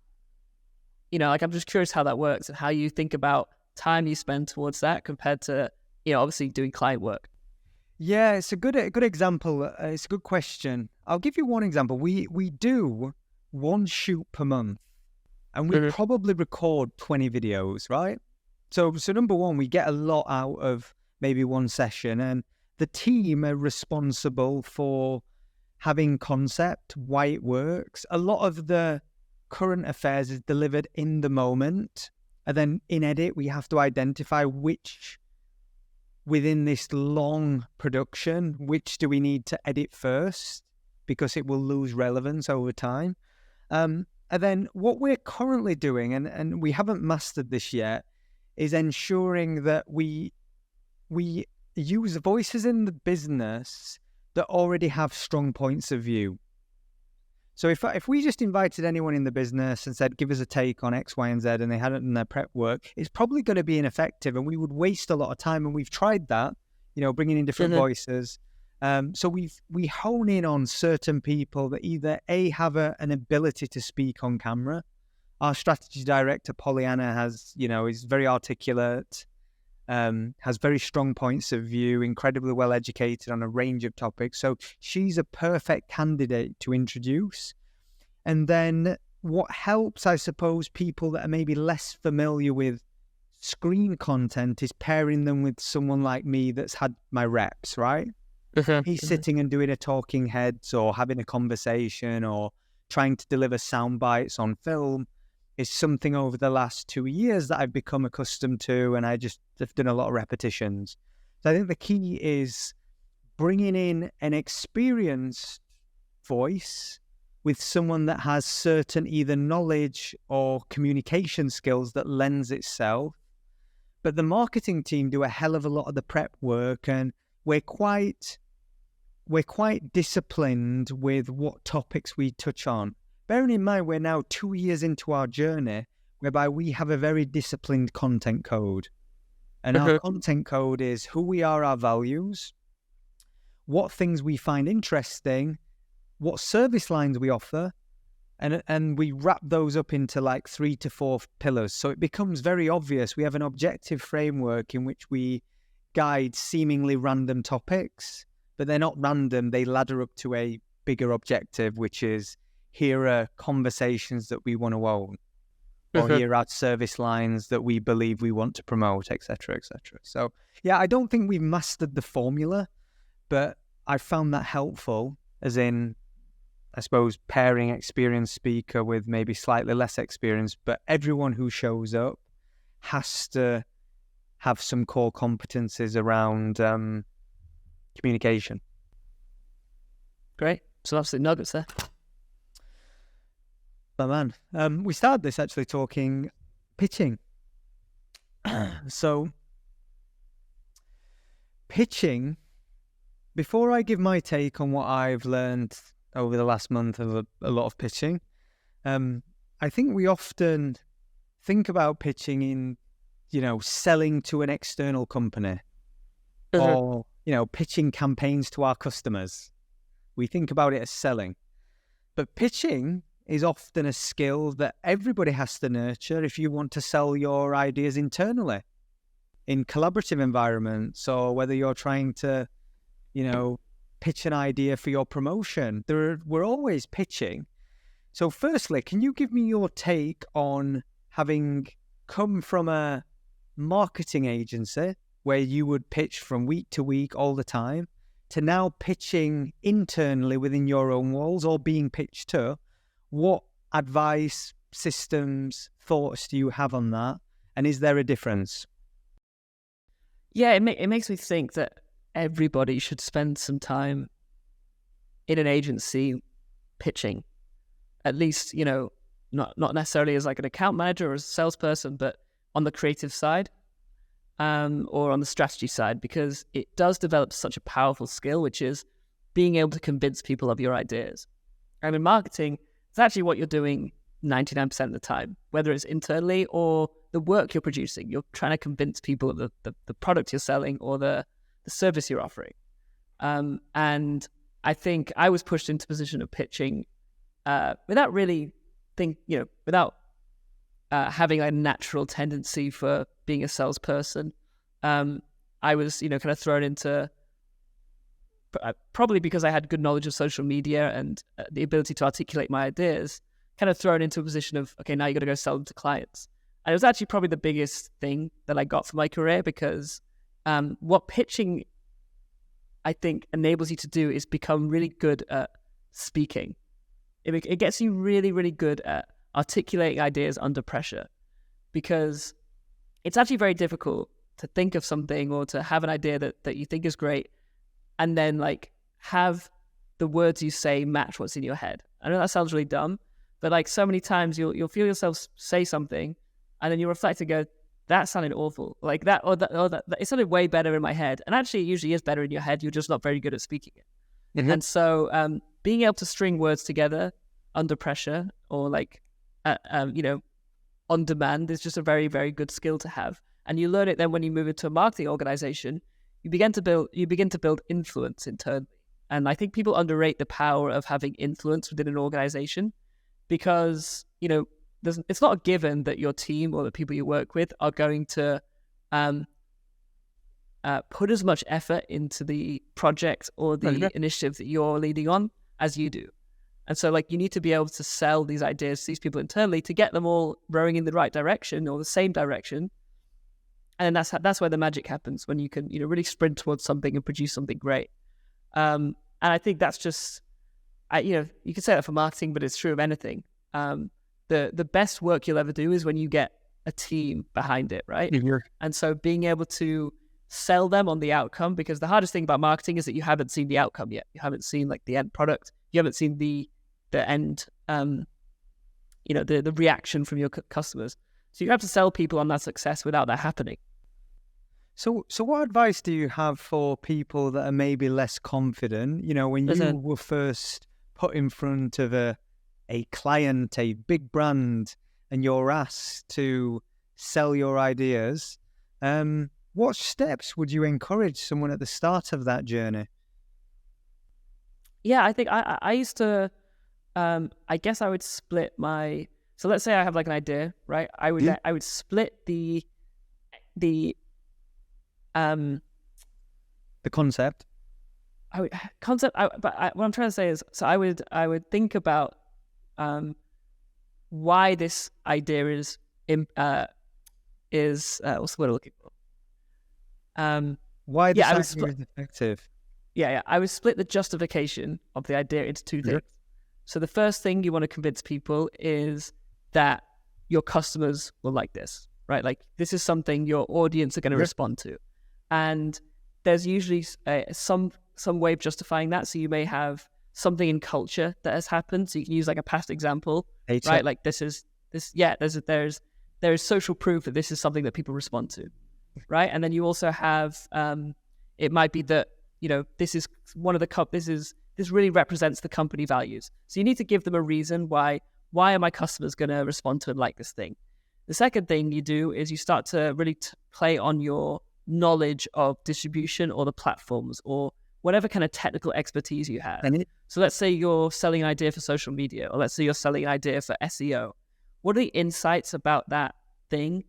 I'm just curious how that works and how you think about time you spend towards that compared to, obviously doing client work.
Yeah, it's a good example. It's a good question. I'll give you one example. We do one shoot per month, and we probably record 20 videos, right? So number one, we get a lot out of maybe one session, and the team are responsible for having concept, why it works. A lot of the current affairs is delivered in the moment, and then in edit we have to identify which within this long production, which do we need to edit first, because it will lose relevance over time. And then what we're currently doing, and we haven't mastered this yet, is ensuring that we use voices in the business that already have strong points of view. So if we just invited anyone in the business and said, give us a take on X, Y, and Z, and they hadn't done their prep work, it's probably going to be ineffective, and we would waste a lot of time. And we've tried that, bringing in different voices. So we hone in on certain people that either have an ability to speak on camera. Our strategy director, Pollyanna, is very articulate, has very strong points of view, incredibly well educated on a range of topics. So she's a perfect candidate to introduce. And then what helps, I suppose, people that are maybe less familiar with screen content is pairing them with someone like me that's had my reps, right? He's sitting and doing a talking heads or having a conversation or trying to deliver sound bites on film is something over the last 2 years that I've become accustomed to, and I just have done a lot of repetitions. So I think the key is bringing in an experienced voice with someone that has certain either knowledge or communication skills that lends itself. But the marketing team do a hell of a lot of the prep work, and we're quite disciplined with what topics we touch on. Bearing in mind, we're now 2 years into our journey, whereby we have a very disciplined content code. And our content code is who we are, our values, what things we find interesting, what service lines we offer, and we wrap those up into 3 to 4 pillars. So it becomes very obvious. We have an objective framework in which we guide seemingly random topics, but they're not random. They ladder up to a bigger objective, which is here are conversations that we want to own, or here are service lines that we believe we want to promote, etc., etc. So, yeah, I don't think we've mastered the formula, but I found that helpful, as in, I suppose, pairing experienced speaker with maybe slightly less experienced, but everyone who shows up has to have some core competencies around communication.
Great. So absolute nuggets there.
But man, we started this actually talking pitching. So pitching, before I give my take on what I've learned over the last month of a lot of pitching, I think we often think about pitching in, selling to an external company or, pitching campaigns to our customers. We think about it as selling. But pitching is often a skill that everybody has to nurture if you want to sell your ideas internally in collaborative environments, or whether you're trying to, pitch an idea for your promotion. We're always pitching. So firstly, can you give me your take on having come from a marketing agency where you would pitch from week to week all the time to now pitching internally within your own walls or being pitched to? What advice, systems, thoughts do you have on that? And is there a difference?
Yeah, it makes me think that everybody should spend some time in an agency pitching. At least, not necessarily as like an account manager or as a salesperson, but on the creative side or on the strategy side, because it does develop such a powerful skill, which is being able to convince people of your ideas. And in marketing, it's actually what you're doing 99% of the time, whether it's internally or the work you're producing. You're trying to convince people of the product you're selling or the service you're offering. And I think I was pushed into a position of pitching without really without having a natural tendency for being a salesperson. I was, kind of thrown into, probably because I had good knowledge of social media and the ability to articulate my ideas, kind of thrown into a position of, okay, now you got to go sell them to clients. And it was actually probably the biggest thing that I got for my career, because what pitching, I think, enables you to do is become really good at speaking. It gets you really, really good at articulating ideas under pressure, because it's actually very difficult to think of something or to have an idea that you think is great and then have the words you say match what's in your head. I know that sounds really dumb, but so many times you'll feel yourself say something and then you reflect and go, that sounded awful. That it sounded way better in my head. And actually it usually is better in your head. You're just not very good at speaking it. Mm-hmm. And so being able to string words together under pressure or on demand is just a very, very good skill to have. And you learn it then when you move into a marketing organization. You begin to build influence internally. And I think people underrate the power of having influence within an organization, because, it's not a given that your team or the people you work with are going to put as much effort into the project or the initiative that you're leading on as you do. And so you need to be able to sell these ideas to these people internally to get them all rowing in the right direction or the same direction. And that's where the magic happens, when you can, really sprint towards something and produce something great. And I think that's just, you can say that for marketing, but it's true of anything. The best work you'll ever do is when you get a team behind it, right? Mm-hmm. And so being able to sell them on the outcome, because the hardest thing about marketing is that you haven't seen the outcome yet. You haven't seen the end product. You haven't seen the end, the reaction from your customers. So you have to sell people on that success without that happening.
So what advice do you have for people that are maybe less confident? When you were first put in front of a client, a big brand, and you're asked to sell your ideas, what steps would you encourage someone at the start of that journey?
Yeah, I think I used to, I guess I would split so let's say I have an idea, right? I would split the
concept.
what I'm trying to say is, so I would think about why this idea is what's the word I'm looking for?
Why this
I would
idea is effective?
I would split the justification of the idea into two things. So the first thing you want to convince people is that your customers will like this, right? Like this is something your audience are going to respond to, and there's usually some way of justifying that. So you may have something in culture that has happened. So you can use like a past example, right? Like there's social proof that this is something that people respond to, right? And then you also have it might be that, you know, this is one of the this really represents the company values. So you need to give them a reason why are my customers going to respond to and like this thing. The second thing you do is you start to really play on your knowledge of distribution or the platforms or whatever kind of technical expertise you have. So let's say you're selling an idea for social media, or let's say you're selling an idea for SEO. What are the insights about that thing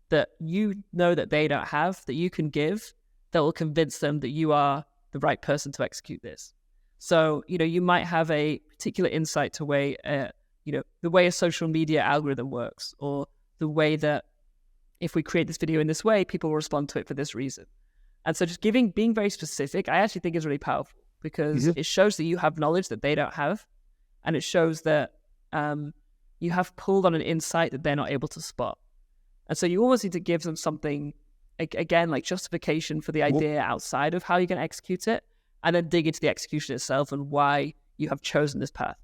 that you know that they don't have, that you can give, that will convince them that you are the right person to execute this? So, you know, you might have a particular insight to the way a social media algorithm works, or the way that if we create this video in this way, people will respond to it for this reason. And so just being very specific, I actually think is really powerful, because it shows that you have knowledge that they don't have. And it shows that you have pulled on an insight that they're not able to spot. And so you always need to give them something, again, like justification for the idea outside of how you're going to execute it, and then dig into the execution itself and why you have chosen this path.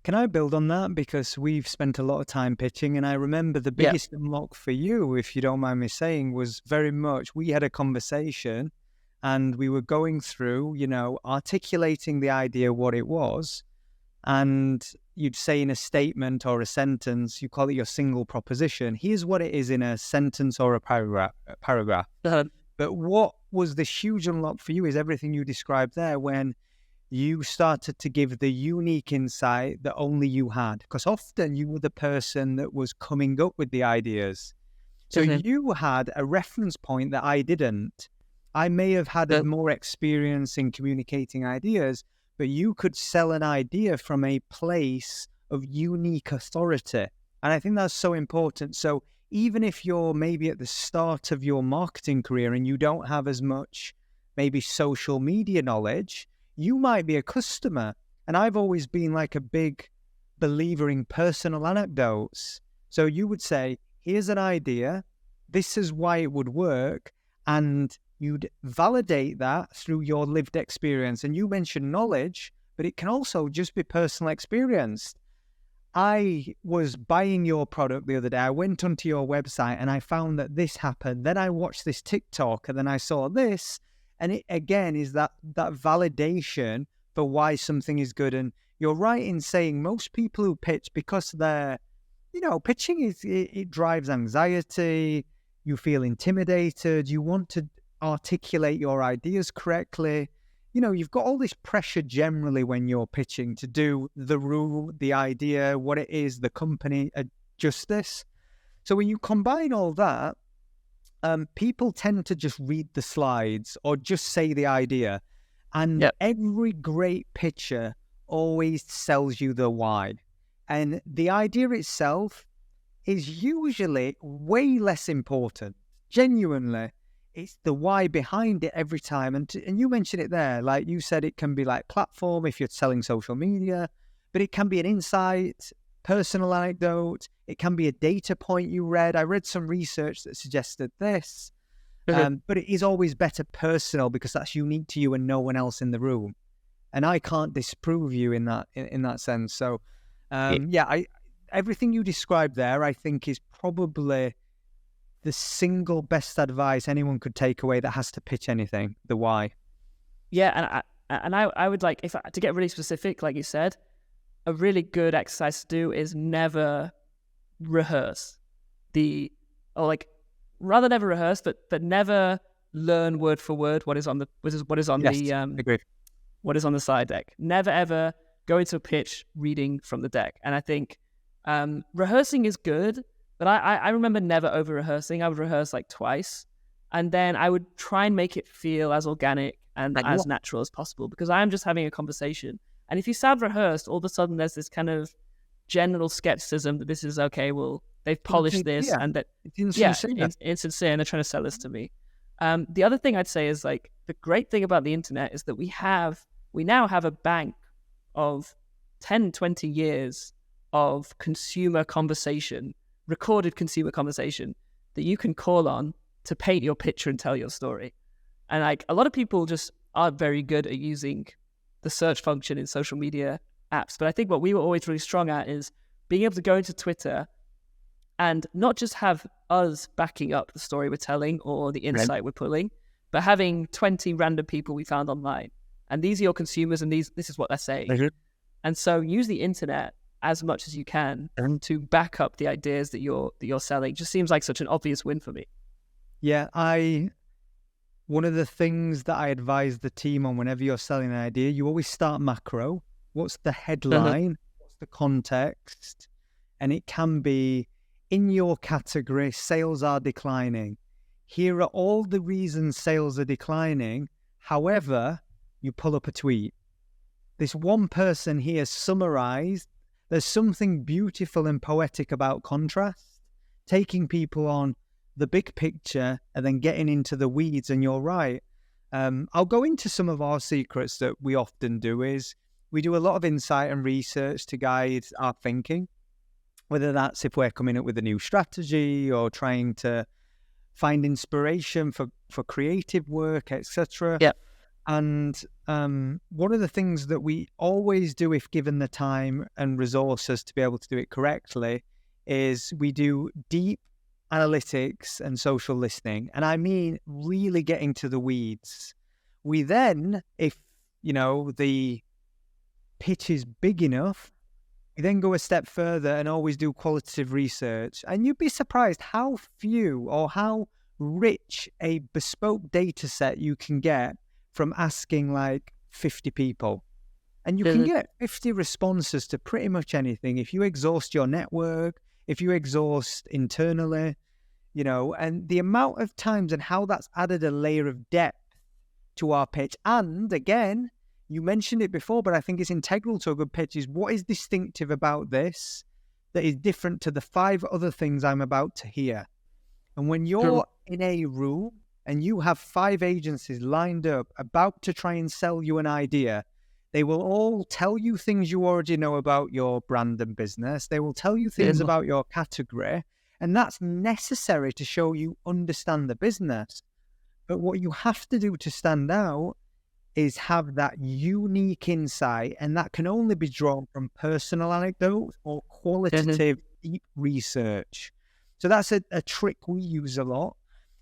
Can I build on that? Because we've spent a lot of time pitching, and I remember the biggest unlock for you, if you don't mind me saying, was very much, we had a conversation and we were going through, you know, articulating the idea, what it was, and you'd say in a statement or a sentence, you call it your single proposition. Here's what it is in a sentence or a paragraph. But what was the huge unlock for you is everything you described there, when you started to give the unique insight that only you had. Because often you were the person that was coming up with the ideas. So you had a reference point that I didn't. I may have had more experience in communicating ideas, but you could sell an idea from a place of unique authority. And I think that's so important. So even if you're maybe at the start of your marketing career and you don't have as much maybe social media knowledge, you might be a customer. And I've always been like a big believer in personal anecdotes. So you would say, here's an idea, this is why it would work, and you'd validate that through your lived experience. And you mentioned knowledge, but it can also just be personal experience. I was buying your product the other day. I went onto your website and I found that this happened. Then I watched this TikTok and then I saw this. And it, again, is that validation for why something is good. And you're right in saying most people who pitch, because they're, you know, pitching it drives anxiety. You feel intimidated. You want to articulate your ideas correctly. You know, you've got all this pressure generally when you're pitching to do the rule, the idea, what it is, the company, justice. So when you combine all that, people tend to just read the slides or just say the idea. And every great pitcher always sells you the why. And the idea itself is usually way less important. Genuinely, it's the why behind it every time. And you mentioned it there, like you said, it can be like platform if you're selling social media, but it can be an insight, personal anecdote. It can be a data point you read. I read some research that suggested this, but it is always better personal because that's unique to you and no one else in the room. And I can't disprove you in that sense. So, everything you described there, I think, is probably the single best advice anyone could take away that has to pitch anything, the why.
Yeah, and I would like, to get really specific, like you said, a really good exercise to do is never rehearse rather never rehearse, but never learn word for word what is on the slide deck. Never ever go into a pitch reading from the deck. And I think rehearsing is good, but I remember never over rehearsing. I would rehearse like twice, and then I would try and make it feel as organic and as natural as possible, because I am just having a conversation. And if you sound rehearsed, all of a sudden there's this kind of general skepticism that this is okay. Well, they've polished this, and that it's insincere, and they're trying to sell this to me. The other thing I'd say is like the great thing about the internet is that we now have a bank of 10, 20 years of consumer conversation, recorded consumer conversation that you can call on to paint your picture and tell your story. And like a lot of people just aren't very good at using the search function in social media apps. But I think what we were always really strong at is being able to go into Twitter and not just have us backing up the story we're telling or the insight we're pulling, but having 20 random people we found online. And these are your consumers, and this is what they're saying. And so use the internet as much as you can to back up the ideas that you're selling. Just seems like such an obvious win for me.
Yeah, one of the things that I advise the team on whenever you're selling an idea, you always start macro. What's the headline? What's the context? And it can be, in your category, sales are declining. Here are all the reasons sales are declining. However, you pull up a tweet. This one person here summarized, there's something beautiful and poetic about contrast, taking people on the big picture and then getting into the weeds. And you're right. I'll go into some of our secrets that we often do is we do a lot of insight and research to guide our thinking, whether that's if we're coming up with a new strategy or trying to find inspiration for creative work, etc.
Yeah.
And one of the things that we always do, if given the time and resources to be able to do it correctly, is we do deep analytics and social listening. And I mean really getting to the weeds. We then, if, the pitch is big enough, we then go a step further and always do qualitative research. And you'd be surprised how few or how rich a bespoke data set you can get from asking like 50 people. And you can get 50 responses to pretty much anything if you exhaust your network, if you exhaust internally, and the amount of times and how that's added a layer of depth to our pitch. And again, you mentioned it before, but I think it's integral to a good pitch is what is distinctive about this that is different to the 5 other things I'm about to hear. And when you're in a room and you have 5 agencies lined up about to try and sell you an idea, they will all tell you things you already know about your brand and business. They will tell you things about your category, and that's necessary to show you understand the business. But what you have to do to stand out is have that unique insight, and that can only be drawn from personal anecdotes or qualitative deep research. So that's a trick we use a lot.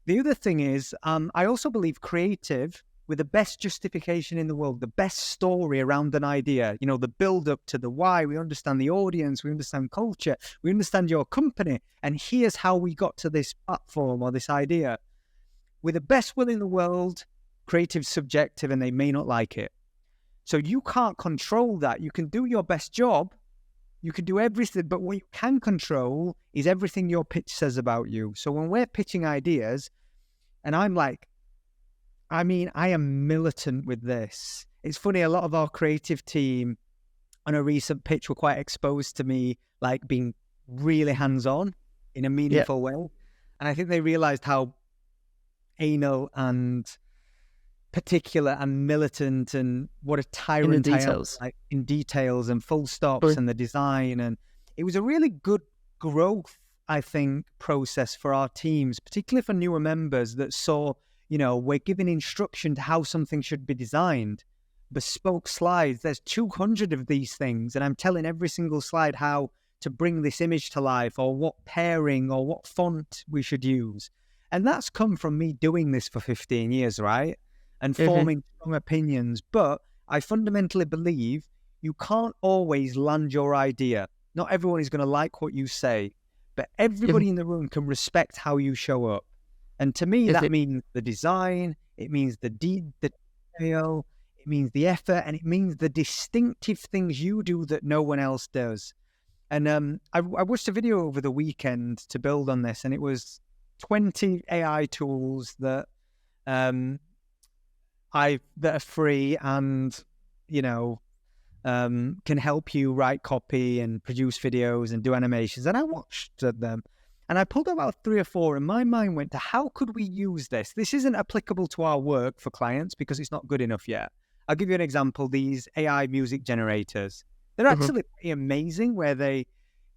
The other thing is, I also believe creative with the best justification in the world, the best story around an idea, the build up to the why. We understand the audience, we understand culture, we understand your company, and here's how we got to this platform or this idea. With the best will in the world, creative's subjective and they may not like it. So you can't control that. You can do your best job, you can do everything, but what you can control is everything your pitch says about you. So when we're pitching ideas, and I'm like, I am militant with this. It's funny, a lot of our creative team on a recent pitch were quite exposed to me, like being really hands-on in a meaningful way. And I think they realized how anal and particular and militant and what a tyrant I am, like in details and full stops and the design. And it was a really good growth, I think, process for our teams, particularly for newer members that saw, we're giving instruction to how something should be designed. Bespoke slides, there's 200 of these things, and I'm telling every single slide how to bring this image to life or what pairing or what font we should use. And that's come from me doing this for 15 years, right? And forming strong opinions. But I fundamentally believe you can't always land your idea. Not everyone is going to like what you say, but everybody in the room can respect how you show up. And to me, that means the design, it means the detail, it means the effort, and it means the distinctive things you do that no one else does. And I watched a video over the weekend to build on this, and it was 20 AI tools that that are free and, you know, can help you write copy and produce videos and do animations. And I watched them and I pulled about 3 or 4 and my mind went to how could we use this? This isn't applicable to our work for clients because it's not good enough yet. I'll give you an example. These AI music generators, they're actually pretty amazing where they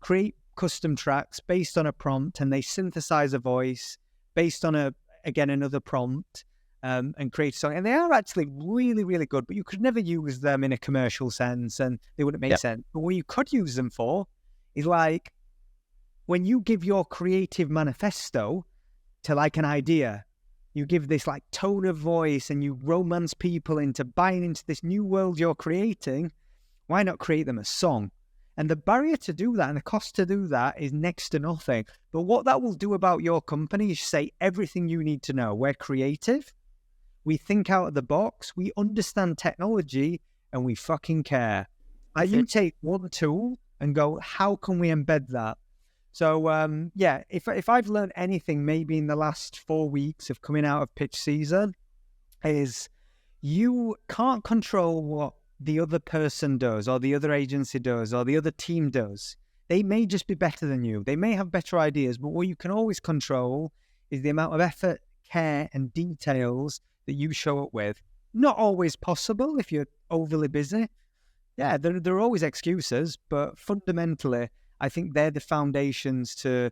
create custom tracks based on a prompt and they synthesize a voice based on another prompt. And create a song. And they are actually really, really good, but you could never use them in a commercial sense and they wouldn't make sense. But what you could use them for is like when you give your creative manifesto to like an idea, you give this like tone of voice and you romance people into buying into this new world you're creating. Why not create them a song? And the barrier to do that and the cost to do that is next to nothing. But what that will do about your company is say everything you need to know. We're creative. We think out of the box, we understand technology, and we fucking care. You take one tool and go, how can we embed that? So, if I've learned anything maybe in the last 4 weeks of coming out of pitch season is you can't control what the other person does or the other agency does or the other team does. They may just be better than you. They may have better ideas, but what you can always control is the amount of effort, care, and details that you show up with. Not always possible if you're overly busy. Yeah, there are always excuses, but fundamentally, I think they're the foundations to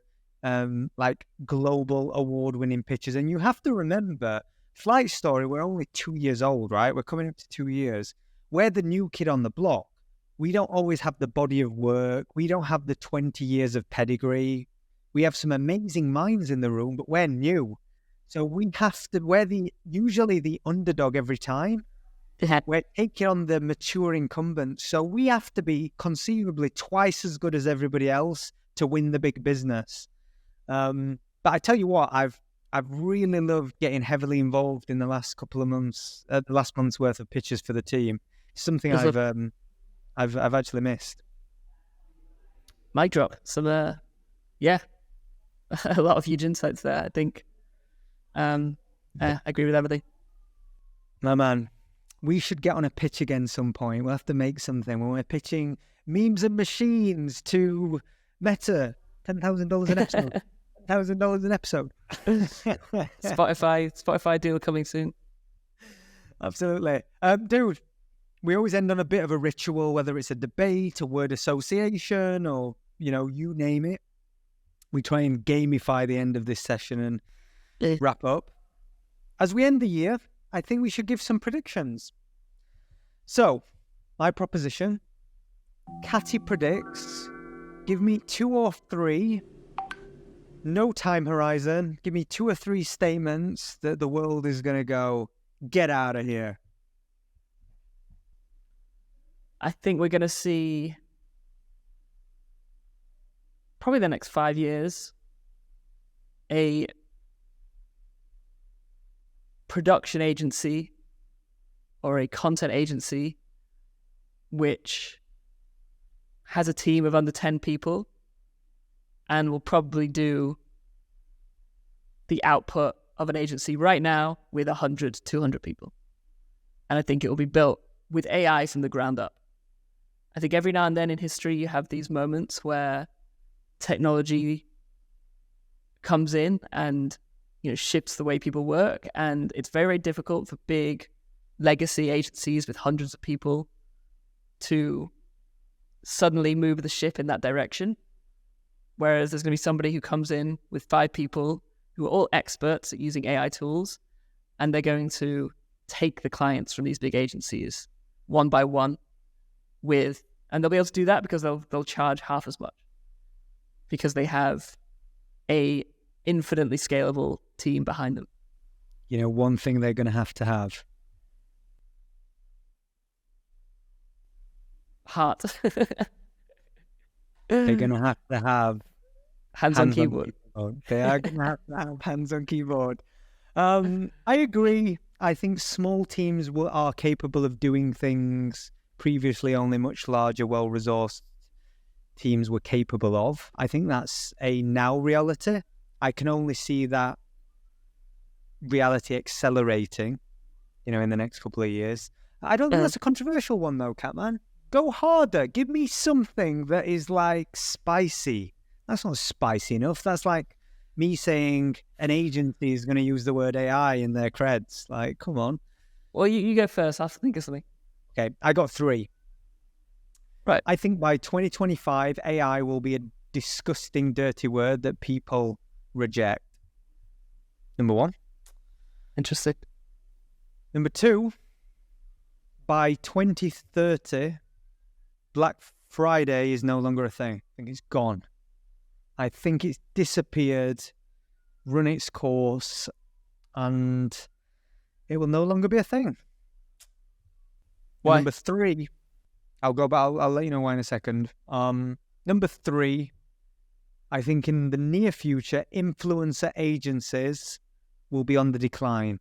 like global award-winning pitches. And you have to remember, Flight Story, we're only 2 years old, right? We're coming up to 2 years. We're the new kid on the block. We don't always have the body of work. We don't have the 20 years of pedigree. We have some amazing minds in the room, but we're new. So we're usually the underdog every time. We're taking on the mature incumbent. So we have to be conceivably twice as good as everybody else to win the big business. But I tell you what, I've really loved getting heavily involved in the last couple of months, the last month's worth of pitches for the team. It's something I've actually missed.
Mic drop. Some, a lot of huge insights there, I think. I agree with everything.
My man, we should get on a pitch again some point. We'll have to make something when we're pitching memes and machines to Meta. $10,000 an episode. $1,000 an episode.
Spotify deal coming soon.
Absolutely. Dude, we always end on a bit of a ritual, whether it's a debate, a word association, or, you name it. We try and gamify the end of this session and wrap up. As we end the year, I think we should give some predictions. So, my proposition, Catty predicts, give me 2 or 3, no time horizon, give me 2 or 3 statements that the world is going to go, get out of here.
I think we're going to see, probably the next 5 years, a production agency or a content agency which has a team of under 10 people and will probably do the output of an agency right now with 100, 200 people. And I think it will be built with AI from the ground up. I think every now and then in history you have these moments where technology comes in and shifts the way people work, and it's very, very difficult for big legacy agencies with hundreds of people to suddenly move the ship in that direction. Whereas there's going to be somebody who comes in with 5 people who are all experts at using AI tools, and they're going to take the clients from these big agencies one by one and they'll be able to do that because they'll charge half as much because they have a infinitely scalable team behind them.
One thing they're going to have.
Heart.
They're going to have
hands on keyboard.
They are going to have hands on keyboard. I agree. I think small teams are capable of doing things previously only much larger, well-resourced teams were capable of. I think that's a now reality. I can only see that reality accelerating in the next couple of years. I don't think that's a controversial one, though, Catman. Go harder. Give me something that is, like, spicy. That's not spicy enough. That's like me saying an agency is going to use the word AI in their creds. Like, come on.
Well, you go first. I have to think of something.
Okay, I got 3.
Right.
I think by 2025, AI will be a disgusting, dirty word that people reject. Number 1.
Interesting.
Number 2, by 2030, Black Friday is no longer a thing. I think it's gone. I think it's disappeared, run its course, and it will no longer be a thing.
Why?
Number 3, I'll let you know why in a second. Number 3, I think in the near future, influencer agencies will be on the decline.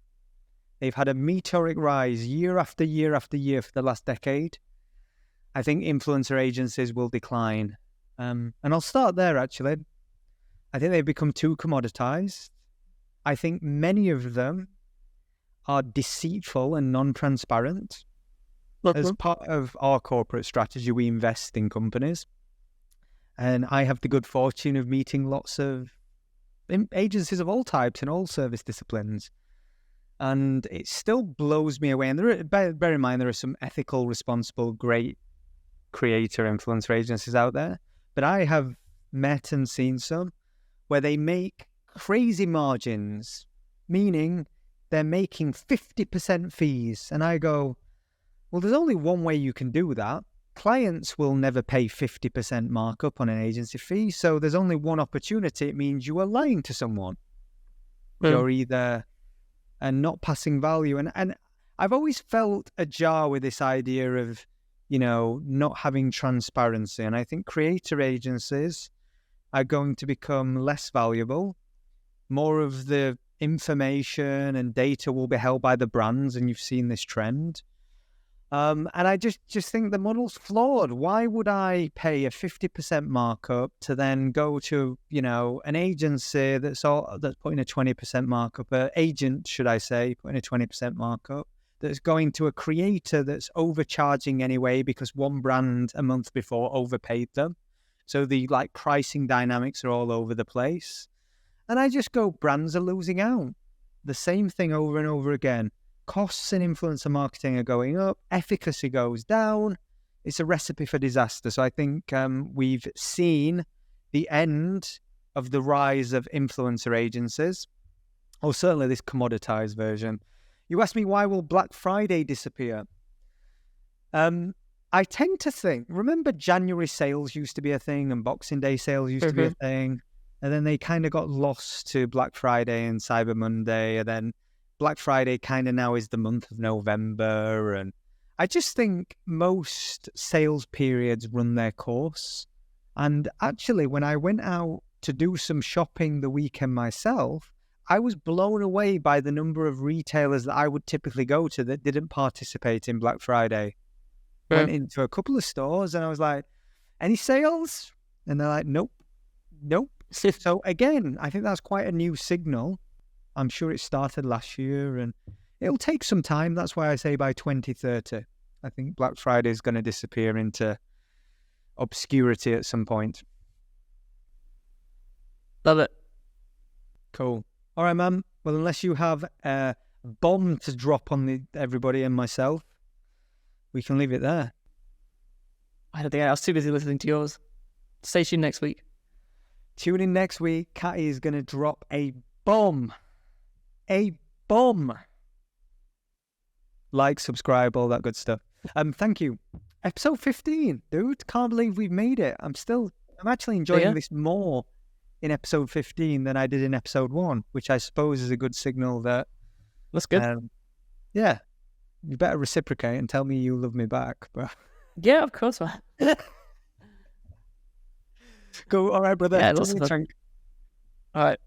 They've had a meteoric rise year after year after year for the last decade. I think influencer agencies will decline. And I'll start there, actually. I think they've become too commoditized. I think many of them are deceitful and non-transparent. As part of our corporate strategy, we invest in companies. And I have the good fortune of meeting lots of agencies of all types in all service disciplines. And it still blows me away. And bear in mind, there are some ethical, responsible, great creator influencer agencies out there. But I have met and seen some where they make crazy margins, meaning they're making 50% fees. And I go, well, there's only one way you can do that. Clients will never pay 50% markup on an agency fee. So there's only one opportunity. It means you are lying to someone. You're either not passing value. And I've always felt ajar with this idea of, not having transparency. And I think creator agencies are going to become less valuable. More of the information and data will be held by the brands, and you've seen this trend. And I just think the model's flawed. Why would I pay a 50% markup to then go to, an agency that's putting a 20% markup, an agent, should I say, putting a 20% markup, that's going to a creator that's overcharging anyway because one brand a month before overpaid them. So the pricing dynamics are all over the place. And I just go, brands are losing out. The same thing over and over again. Costs in influencer marketing are going up. Efficacy goes down. It's a recipe for disaster. So I think we've seen the end of the rise of influencer agencies, or certainly this commoditized version. You asked me, why will Black Friday disappear? I tend to think, remember January sales used to be a thing and Boxing Day sales used to be a thing, and then they kind of got lost to Black Friday and Cyber Monday, and then Black Friday kind of now is the month of November. And I just think most sales periods run their course. And actually, when I went out to do some shopping the weekend myself, I was blown away by the number of retailers that I would typically go to that didn't participate in Black Friday. Went into a couple of stores and I was like, any sales? And they're like, nope. So again, I think that's quite a new signal. I'm sure it started last year and it'll take some time. That's why I say by 2030, I think Black Friday is going to disappear into obscurity at some point.
Love it.
Cool. All right, man. Well, unless you have a bomb to drop on everybody and myself, we can leave it there.
I don't think I was too busy listening to yours. Stay tuned next week.
Tune in next week. Catty is going to drop a bomb. A bomb. Like, subscribe, all that good stuff. Thank you. Episode 15, dude. Can't believe we've made it. I'm actually enjoying this more in episode 15 than I did in episode 1, which I suppose is a good signal that...
That's good.
Yeah. You better reciprocate and tell me you love me back, bro.
Yeah, of course, man.
Go. All right, brother.
Yeah, lots of fun. All right.